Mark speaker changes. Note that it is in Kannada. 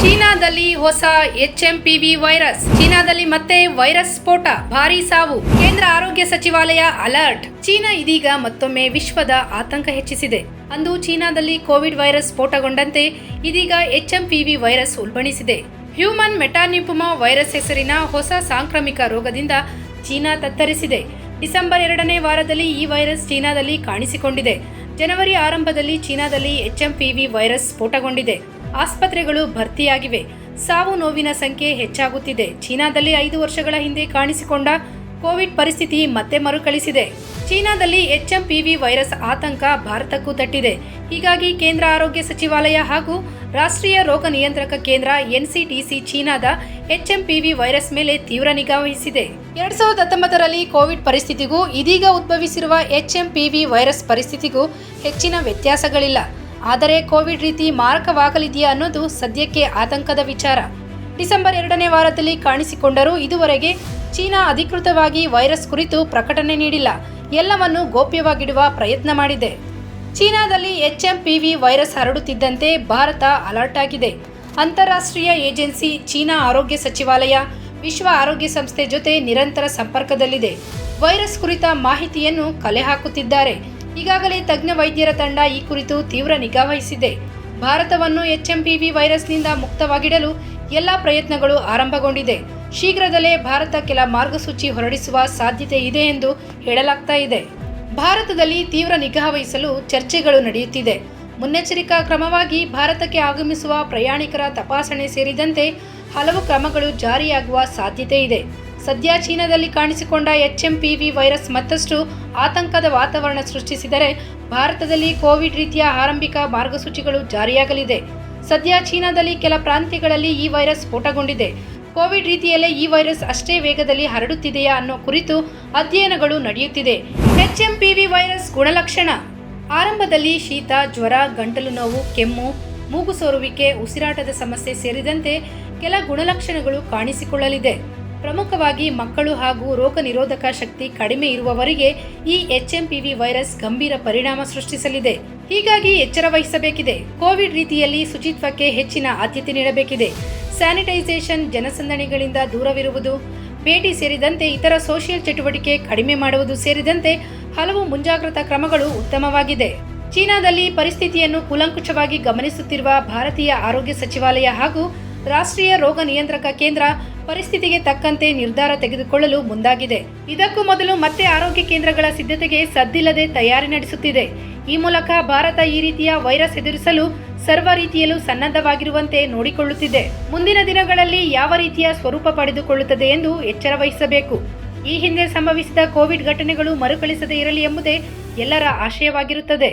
Speaker 1: ಚೀನಾದಲ್ಲಿ ಹೊಸ HMPV ವೈರಸ್. ಚೀನಾದಲ್ಲಿ ಮತ್ತೆ ವೈರಸ್ ಸ್ಫೋಟ, ಭಾರೀ ಸಾವು. ಕೇಂದ್ರ ಆರೋಗ್ಯ ಸಚಿವಾಲಯ ಅಲರ್ಟ್. ಚೀನಾ ಇದೀಗ ಮತ್ತೊಮ್ಮೆ ವಿಶ್ವದ ಆತಂಕ ಹೆಚ್ಚಿಸಿದೆ. ಅಂದು ಚೀನಾದಲ್ಲಿ ಕೋವಿಡ್ ವೈರಸ್ ಸ್ಫೋಟಗೊಂಡಂತೆ ಇದೀಗ HMPV ವೈರಸ್ ಉಲ್ಬಣಿಸಿದೆ. ಹ್ಯೂಮನ್ ಮೆಟಾನ್ಯೂಪಮಾ ವೈರಸ್ ಹೆಸರಿನ ಹೊಸ ಸಾಂಕ್ರಾಮಿಕ ರೋಗದಿಂದ ಚೀನಾ ತತ್ತರಿಸಿದೆ. ಡಿಸೆಂಬರ್ 2ನೇ ವಾರದಲ್ಲಿ ಈ ವೈರಸ್ ಚೀನಾದಲ್ಲಿ ಕಾಣಿಸಿಕೊಂಡಿದೆ. ಜನವರಿ ಆರಂಭದಲ್ಲಿ ಚೀನಾದಲ್ಲಿ HMPV ವೈರಸ್ ಸ್ಫೋಟಗೊಂಡಿದೆ. ಆಸ್ಪತ್ರೆಗಳು ಭರ್ತಿಯಾಗಿವೆ. ಸಾವು ನೋವಿನ ಸಂಖ್ಯೆ ಹೆಚ್ಚಾಗುತ್ತಿದೆ. ಚೀನಾದಲ್ಲಿ 5 ವರ್ಷಗಳ ಹಿಂದೆ ಕಾಣಿಸಿಕೊಂಡ ಕೋವಿಡ್ ಪರಿಸ್ಥಿತಿ ಮತ್ತೆ ಮರುಕಳಿಸಿದೆ. ಚೀನಾದಲ್ಲಿ HMPV ವೈರಸ್ ಆತಂಕ ಭಾರತಕ್ಕೂ ತಟ್ಟಿದೆ. ಹೀಗಾಗಿ ಕೇಂದ್ರ ಆರೋಗ್ಯ ಸಚಿವಾಲಯ ಹಾಗೂ ರಾಷ್ಟ್ರೀಯ ರೋಗ ನಿಯಂತ್ರಕ ಕೇಂದ್ರ NCDC ಚೀನಾದ HMPV ವೈರಸ್ ಮೇಲೆ ತೀವ್ರ ನಿಗಾ ವಹಿಸಿದೆ. 2019ರಲ್ಲಿ ಕೋವಿಡ್ ಪರಿಸ್ಥಿತಿಗೂ ಇದೀಗ ಉದ್ಭವಿಸಿರುವ HMPV ವೈರಸ್ ಪರಿಸ್ಥಿತಿಗೂ ಹೆಚ್ಚಿನ ವ್ಯತ್ಯಾಸಗಳಿಲ್ಲ. ಆದರೆ ಕೋವಿಡ್ ರೀತಿ ಮಾರಕವಾಗಲಿದೆಯಾ ಅನ್ನೋದು ಸದ್ಯಕ್ಕೆ ಆತಂಕದ ವಿಚಾರ. ಡಿಸೆಂಬರ್ 2ನೇ ವಾರದಲ್ಲಿ ಕಾಣಿಸಿಕೊಂಡರೂ ಇದುವರೆಗೆ ಚೀನಾ ಅಧಿಕೃತವಾಗಿ ವೈರಸ್ ಕುರಿತು ಪ್ರಕಟಣೆ ನೀಡಿಲ್ಲ. ಎಲ್ಲವನ್ನೂ ಗೋಪ್ಯವಾಗಿಡುವ ಪ್ರಯತ್ನ ಮಾಡಿದೆ. ಚೀನಾದಲ್ಲಿ HMPV ವೈರಸ್ ಹರಡುತ್ತಿದ್ದಂತೆ ಭಾರತ ಅಲರ್ಟ್ ಆಗಿದೆ. ಅಂತಾರಾಷ್ಟ್ರೀಯ ಏಜೆನ್ಸಿ ಚೀನಾ ಆರೋಗ್ಯ ಸಚಿವಾಲಯ ವಿಶ್ವ ಆರೋಗ್ಯ ಸಂಸ್ಥೆ ಜೊತೆ ನಿರಂತರ ಸಂಪರ್ಕದಲ್ಲಿದೆ. ವೈರಸ್ ಕುರಿತ ಮಾಹಿತಿಯನ್ನು ಕಲೆ ಹಾಕುತ್ತಿದ್ದಾರೆ. ಈಗಾಗಲೇ ತಜ್ಞ ವೈದ್ಯರ ತಂಡ ಈ ಕುರಿತು ತೀವ್ರ ನಿಗಾ ವಹಿಸಿದೆ. ಭಾರತವನ್ನು HMPV ವೈರಸ್ನಿಂದ ಮುಕ್ತವಾಗಿಡಲು ಎಲ್ಲ ಪ್ರಯತ್ನಗಳು ಆರಂಭಗೊಂಡಿದೆ. ಶೀಘ್ರದಲ್ಲೇ ಭಾರತ ಕೆಲ ಮಾರ್ಗಸೂಚಿ ಹೊರಡಿಸುವ ಸಾಧ್ಯತೆ ಇದೆ ಎಂದು ಹೇಳಲಾಗ್ತಾ ಇದೆ. ಭಾರತದಲ್ಲಿ ತೀವ್ರ ನಿಗಾ ವಹಿಸಲು ಚರ್ಚೆಗಳು ನಡೆಯುತ್ತಿದೆ. ಮುನ್ನೆಚ್ಚರಿಕಾ ಕ್ರಮವಾಗಿ ಭಾರತಕ್ಕೆ ಆಗಮಿಸುವ ಪ್ರಯಾಣಿಕರ ತಪಾಸಣೆ ಸೇರಿದಂತೆ ಹಲವು ಕ್ರಮಗಳು ಜಾರಿಯಾಗುವ ಸಾಧ್ಯತೆ ಇದೆ. ಸದ್ಯ ಚೀನಾದಲ್ಲಿ ಕಾಣಿಸಿಕೊಂಡ HMPV ವೈರಸ್ ಮತ್ತಷ್ಟು ಆತಂಕದ ವಾತಾವರಣ ಸೃಷ್ಟಿಸಿದರೆ ಭಾರತದಲ್ಲಿ ಕೋವಿಡ್ ರೀತಿಯ ಆರಂಭಿಕ ಮಾರ್ಗಸೂಚಿಗಳು ಜಾರಿಯಾಗಲಿದೆ. ಸದ್ಯ ಚೀನಾದಲ್ಲಿ ಕೆಲ ಪ್ರಾಂತ್ಯಗಳಲ್ಲಿ ಈ ವೈರಸ್ ಸ್ಫೋಟಗೊಂಡಿದೆ. ಕೋವಿಡ್ ರೀತಿಯಲ್ಲೇ ಈ ವೈರಸ್ ಅಷ್ಟೇ ವೇಗದಲ್ಲಿ ಹರಡುತ್ತಿದೆಯಾ ಅನ್ನೋ ಕುರಿತು ಅಧ್ಯಯನಗಳು ನಡೆಯುತ್ತಿದೆ. HMPV ವೈರಸ್ ಗುಣಲಕ್ಷಣ. ಆರಂಭದಲ್ಲಿ ಶೀತ, ಜ್ವರ, ಗಂಟಲು ನೋವು, ಕೆಮ್ಮು, ಮೂಗು ಸೋರುವಿಕೆ, ಉಸಿರಾಟದ ಸಮಸ್ಯೆ ಸೇರಿದಂತೆ ಕೆಲ ಗುಣಲಕ್ಷಣಗಳು ಕಾಣಿಸಿಕೊಳ್ಳಲಿದೆ. ಪ್ರಮುಖವಾಗಿ ಮಕ್ಕಳು ಹಾಗೂ ರೋಗ ನಿರೋಧಕ ಶಕ್ತಿ ಕಡಿಮೆ ಇರುವವರಿಗೆ ಈ HMPV ವೈರಸ್ ಗಂಭೀರ ಪರಿಣಾಮ ಸೃಷ್ಟಿಸಲಿದೆ. ಹೀಗಾಗಿ ಎಚ್ಚರ ವಹಿಸಬೇಕಿದೆ. ಕೋವಿಡ್ ರೀತಿಯಲ್ಲಿ ಶುಚಿತ್ವಕ್ಕೆ ಹೆಚ್ಚಿನ ಆದ್ಯತೆ ನೀಡಬೇಕಿದೆ. ಸ್ಯಾನಿಟೈಸೇಷನ್, ಜನಸಂದಣಿಗಳಿಂದ ದೂರವಿರುವುದು, ಭೇಟಿ ಸೇರಿದಂತೆ ಇತರ ಸೋಷಿಯಲ್ ಚಟುವಟಿಕೆ ಕಡಿಮೆ ಮಾಡುವುದು ಸೇರಿದಂತೆ ಹಲವು ಮುಂಜಾಗ್ರತಾ ಕ್ರಮಗಳು ಉತ್ತಮವಾಗಿದೆ. ಚೀನಾದಲ್ಲಿ ಪರಿಸ್ಥಿತಿಯನ್ನು ಕೂಲಂಕುಷವಾಗಿ ಗಮನಿಸುತ್ತಿರುವ ಭಾರತೀಯ ಆರೋಗ್ಯ ಸಚಿವಾಲಯ ಹಾಗೂ ರಾಷ್ಟ್ರೀಯ ರೋಗ ನಿಯಂತ್ರಕ ಕೇಂದ್ರ ಪರಿಸ್ಥಿತಿಗೆ ತಕ್ಕಂತೆ ನಿರ್ಧಾರ ತೆಗೆದುಕೊಳ್ಳಲು ಮುಂದಾಗಿದೆ. ಇದಕ್ಕೂ ಮೊದಲು ಮತ್ತೆ ಆರೋಗ್ಯ ಕೇಂದ್ರಗಳ ಸಿದ್ಧತೆಗೆ ಸದ್ದಿಲ್ಲದೆ ತಯಾರಿ ನಡೆಸುತ್ತಿದೆ. ಈ ಮೂಲಕ ಭಾರತ ಈ ರೀತಿಯ ವೈರಸ್ ಎದುರಿಸಲು ಸರ್ವ ರೀತಿಯಲ್ಲೂ ಸನ್ನದ್ಧವಾಗಿರುವಂತೆ ನೋಡಿಕೊಳ್ಳುತ್ತಿದೆ. ಮುಂದಿನ ದಿನಗಳಲ್ಲಿ ಯಾವ ರೀತಿಯ ಸ್ವರೂಪ ಪಡೆದುಕೊಳ್ಳುತ್ತದೆ ಎಂದು ಎಚ್ಚರ ವಹಿಸಬೇಕು. ಈ ಹಿಂದೆ ಸಂಭವಿಸಿದ ಕೋವಿಡ್ ಘಟನೆಗಳು ಮರುಕಳಿಸದೇ ಇರಲಿ ಎಂಬುದೇ ಎಲ್ಲರ ಆಶಯವಾಗಿರುತ್ತದೆ.